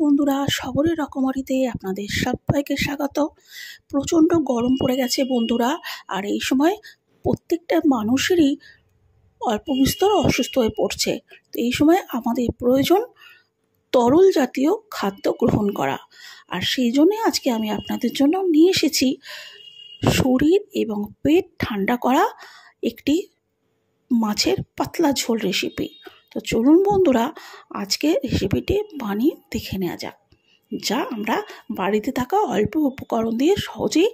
বন্ধুরা, সবরের রকমারিতে আপনাদের সবাইকে স্বাগত। প্রচণ্ড গরম পড়ে গেছে বন্ধুরা, আর এই সময় প্রত্যেকটা মানুষেরই অল্প বিস্তর অসুস্থ হয়ে পড়ছে। তো এই সময় আমাদের প্রয়োজন তরল জাতীয় খাদ্য গ্রহণ করা, আর সেই জন্যে আজকে আমি আপনাদের জন্য নিয়ে এসেছি শরীর এবং পেট ঠান্ডা করা একটি মাছের পাতলা ঝোল রেসিপি। তো চলুন বন্ধুরা, আজকে রেসিপিটি বানিয়ে দেখে নেওয়া যাক, যা আমরা বাড়িতে থাকা অল্প উপকরণ দিয়ে সহজেই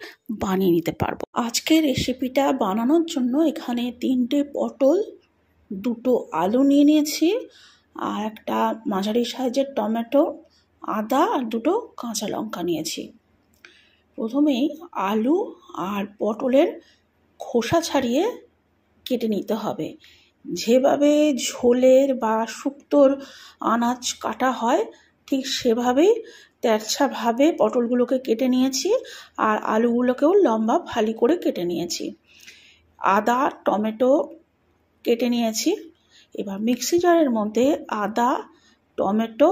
বানিয়ে নিতে পারবো। আজকের রেসিপিটা বানানোর জন্য এখানে 3টে পটল, 2টো আলু নিয়ে নিয়েছি, আর একটা মাঝারি সাইজের টমেটো, আদা আর 2টো কাঁচা লঙ্কা নিয়েছি। প্রথমেই আলু আর পটলের খোসা ছাড়িয়ে কেটে নিতে হবে। যেভাবে ঝোলের বা শুক্তোর আনাজ কাটা হয় ঠিক সেভাবেই তেরছাভাবে পটলগুলোকে কেটে নিয়েছি, আর আলুগুলোকেও লম্বা ফালি করে কেটে নিয়েছি। আদা টমেটো কেটে নিয়েছি। এবার মিক্সি জারের মধ্যে আদা, টমেটো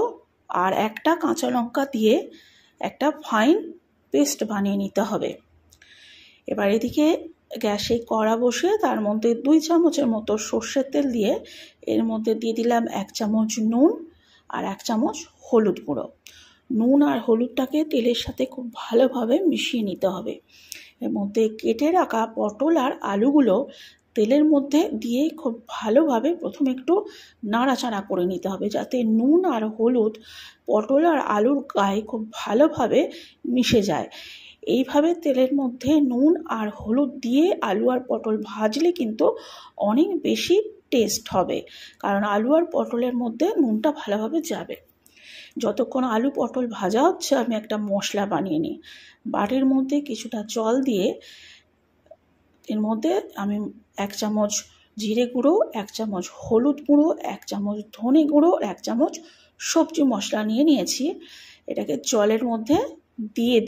আর একটা কাঁচা লঙ্কা দিয়ে একটা ফাইন পেস্ট বানিয়ে নিতে হবে। এবার এদিকে গ্যাসে কড়া বসিয়ে তার মধ্যে 2 চামচের মতো সর্ষের তেল দিয়ে এর মধ্যে দিয়ে দিলাম 1 চামচ নুন আর 1 চামচ হলুদ গুঁড়ো। নুন আর হলুদটাকে তেলের সাথে খুব ভালোভাবে মিশিয়ে নিতে হবে। এর মধ্যে কেটে রাখা পটল আর আলুগুলো তেলের মধ্যে দিয়ে খুব ভালোভাবে প্রথমে একটু নাড়াচাড়া করে নিতে হবে, যাতে নুন আর হলুদ পটল আর আলুর গায়ে খুব ভালোভাবে মিশে যায়। এইভাবে তেলের মধ্যে নুন আর হলুদ দিয়ে আলু আর পটল ভাজলে কিন্তু অনেক বেশি টেস্ট হবে, কারণ আলু আর পটলের মধ্যে নুনটা ভালোভাবে যাবে। যতক্ষণ আলু পটল ভাজা হচ্ছে আমি একটা মশলা বানিয়ে নিই। বাটির মধ্যে কিছুটা জল দিয়ে এর মধ্যে আমি 1 চামচ জিরে গুঁড়ো, 1 চামচ হলুদ গুঁড়ো, 1 চামচ ধনে গুঁড়ো, 1 চামচ সবজি মশলা নিয়ে নিয়েছি। এটাকে জলের মধ্যে দিয়ে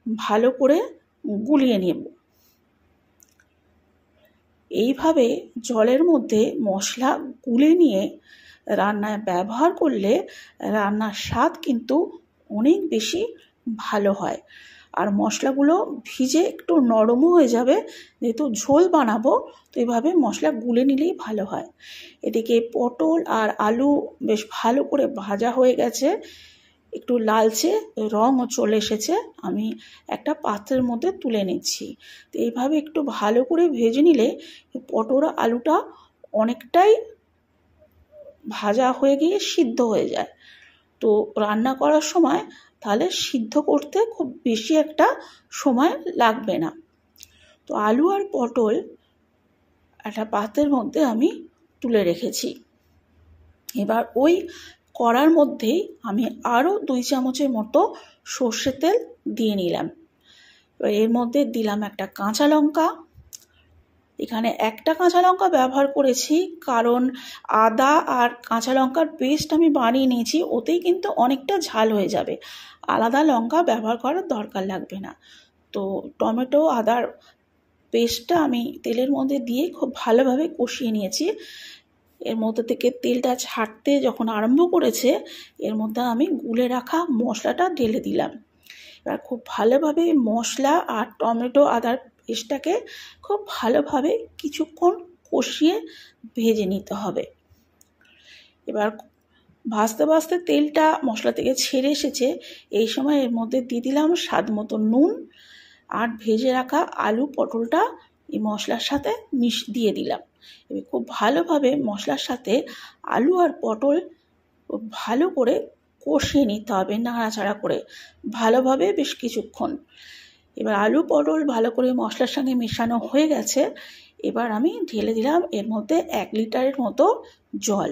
ভালো করে গুলিয়ে নেব। এইভাবে জলের মধ্যে মশলা গুলে নিয়ে রান্নায় ব্যবহার করলে রান্নার স্বাদ কিন্তু অনেক বেশি ভালো হয়, আর মশলাগুলো ভিজে একটু নরমও হয়ে যাবে। যেহেতু ঝোল বানাবো, তো এইভাবে মশলা গুলে নিলেই ভালো হয়। এদিকে পটল আর আলু বেশ ভালো করে ভাজা হয়ে গেছে, একটু লালচে রঙও চলে এসেছে। আমি একটা পাত্রের মধ্যে তুলে নিচ্ছি। তো এইভাবে একটু ভালো করে ভেজে নিলে পটল আলুটা অনেকটাই ভাজা হয়ে গিয়ে সিদ্ধ হয়ে যায়। তো রান্না করার সময় তাহলে সিদ্ধ করতে খুব বেশি একটা সময় লাগবে না। তো আলু আর পটল একটা পাত্রের মধ্যে আমি তুলে রেখেছি। এবার ওই কড়ার মধ্যেই আমি আরও 2 চামচের মতো সর্ষের তেল দিয়ে নিলাম। এবার এর মধ্যে দিলাম একটা কাঁচা লঙ্কা। এখানে একটা কাঁচা লঙ্কা ব্যবহার করেছি, কারণ আদা আর কাঁচা লঙ্কার পেস্ট আমি বানিয়ে নিয়েছি, ওতেই কিন্তু অনেকটা ঝাল হয়ে যাবে। আলাদা লঙ্কা ব্যবহার করার দরকার লাগবে না। তো টমেটো আদার পেস্টটা আমি তেলের মধ্যে দিয়ে খুব ভালোভাবে কষিয়ে নিয়েছি। এর মধ্যে থেকে তেলটা ছাড়তে যখন আরম্ভ করেছে, এর মধ্যে আমি গুলে রাখা মশলাটা ঢেলে দিলাম। এবার খুব ভালোভাবে মশলা আর টমেটো আদার পেস্টটাকে খুব ভালোভাবে কিছুক্ষণ কষিয়ে ভেজে নিতে হবে। এবার ভাজতে ভাজতে তেলটা মশলা থেকে ছেড়ে এসেছে। এই সময় এর মধ্যে দিয়ে দিলাম স্বাদ মতো নুন, আর ভেজে রাখা আলু পটলটা এই মশলার সাথে দিয়ে দিলাম। এবার খুব ভালোভাবে মশলার সাথে আলু আর পটল ভালো করে কষিয়ে নিতে হবে, নাড়াচাড়া করে ভালোভাবে বেশ কিছুক্ষণ। এবার আলু পটল ভালো করে মশলার সঙ্গে মেশানো হয়ে গেছে। এবার আমি ঢেলে দিলাম এর মধ্যে 1 লিটারের মতো জল।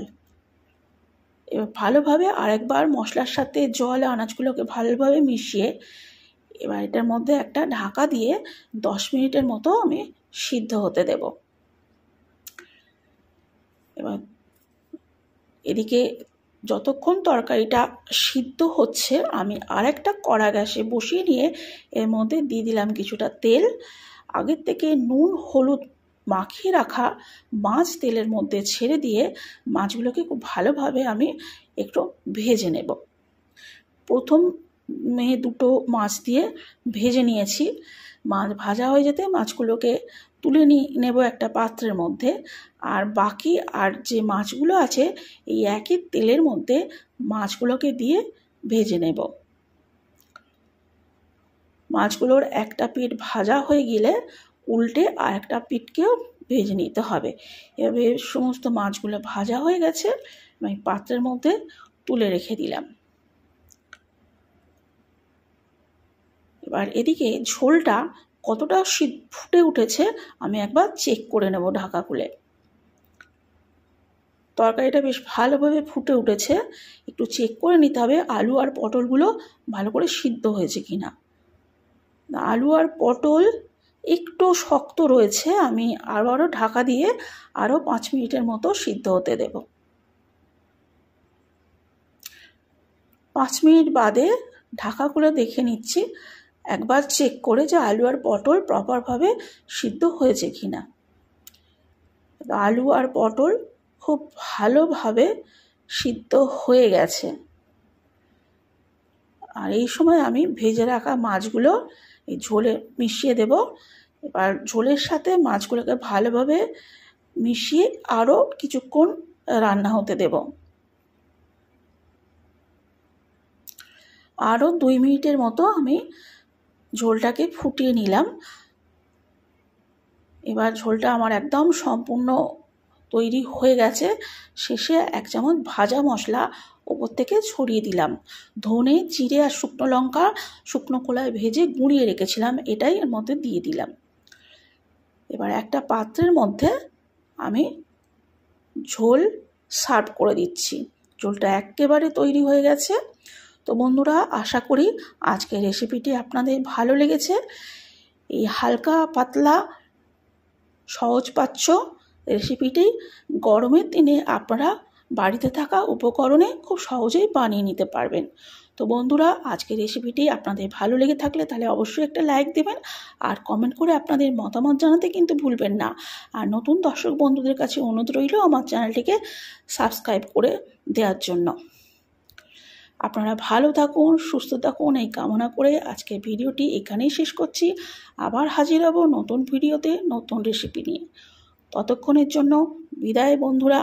এবার ভালোভাবে আরেকবার মশলার সাথে জল আনাজগুলোকে ভালোভাবে মিশিয়ে এবার এটার মধ্যে একটা ঢাকা দিয়ে 10 মিনিটের মতো আমি সিদ্ধ হতে দেব। এবার এদিকে যতক্ষণ তরকারিটা সিদ্ধ হচ্ছে, আমি আরেকটা কড়া গ্যাসে বসিয়ে নিয়ে এর মধ্যে দিয়ে দিলাম কিছুটা তেল। আগের থেকে নুন হলুদ মাখিয়ে রাখা মাছ তেলের মধ্যে ছেড়ে দিয়ে মাছগুলোকে খুব ভালোভাবে আমি একটু ভেজে নেব। প্রথমে দুটো মাছ দিয়ে ভেজে নিয়েছি। মাছ ভাজা হয়ে যেতে মাছগুলোকে তুলে নেব একটা পাত্রের মধ্যে। আর বাকি যে মাছগুলো আছে এই একই তেলের মধ্যে মাছগুলোকে দিয়ে ভেজে নেব। মাছগুলোর একটা পিঠ ভাজা হয়ে গেলে উল্টে আর একটা পিঠকেও ভেজে নিতে হবে। এভাবে সমস্ত মাছগুলো ভাজা হয়ে গেছে, আমি পাত্রের মধ্যে তুলে রেখে দিলাম। এবার এদিকে ঝোলটা কতটা ফুটে উঠেছে আমি একবার চেক করে নেব ঢাকা খুলে। তরকারিটা বেশ ভালোভাবে ফুটে উঠেছে, একটু চেক করে নিতে হবে আলু আর পটলগুলো ভালো করে সিদ্ধ হয়েছে কিনা। আলু আর পটল একটু শক্ত রয়েছে, আমি আবারও ঢাকা দিয়ে আরও 5 মিনিটের মতো সিদ্ধ হতে দেব। 5 মিনিট বাদে ঢাকা খুলে দেখে নিচ্ছি, একবার চেক করে যে আলু আর পটল প্রপারভাবে সিদ্ধ হয়েছে কিনা। আলু আর পটল খুব ভালোভাবে সিদ্ধ হয়ে গেছে। আর এই সময় আমি ভেজে রাখা মাছগুলো এই ঝোলে মিশিয়ে দেব। এবার ঝোলের সাথে মাছগুলোকে ভালোভাবে মিশিয়ে আরও কিছুক্ষণ রান্না হতে দেব। আরও 2 মিনিটের মতো আমি ঝোলটাকে ফুটিয়ে নিলাম। এবার ঝোলটা আমার একদম সম্পূর্ণ তৈরি হয়ে গেছে। শেষে 1 চামচ ভাজা মশলা ওপর থেকে ছড়িয়ে দিলাম। ধনে, জিরে আর শুকনো লঙ্কা শুকনো খোলায় ভেজে গুঁড়িয়ে রেখেছিলাম, এটাই এর মধ্যে দিয়ে দিলাম। এবার একটা পাত্রের মধ্যে আমি ঝোল সার্ভ করে দিচ্ছি। ঝোলটা একেবারে তৈরি হয়ে গেছে। তো বন্ধুরা, আশা করি আজকের রেসিপিটি আপনাদের ভালো লেগেছে। এই হালকা পাতলা সহজপাচ্য রেসিপিটি গরমের দিনে আপনারা বাড়িতে থাকা উপকরণে খুব সহজেই বানিয়ে নিতে পারবেন। তো বন্ধুরা, আজকের রেসিপিটি আপনাদের ভালো লেগে থাকলে তাহলে অবশ্যই একটা লাইক দেবেন আর কমেন্ট করে আপনাদের মতামত জানাতে কিন্তু ভুলবেন না। আর নতুন দর্শক বন্ধুদের কাছে অনুরোধ রইল আমার চ্যানেলটিকে সাবস্ক্রাইব করে দেওয়ার জন্য। আপনারা ভালো থাকুন, সুস্থ থাকুন এই কামনা করে আজকের ভিডিওটি এখানেই শেষ করছি। আবার হাজির হব নতুন ভিডিওতে নতুন রেসিপি নিয়ে। ততক্ষণের জন্য বিদায় বন্ধুরা।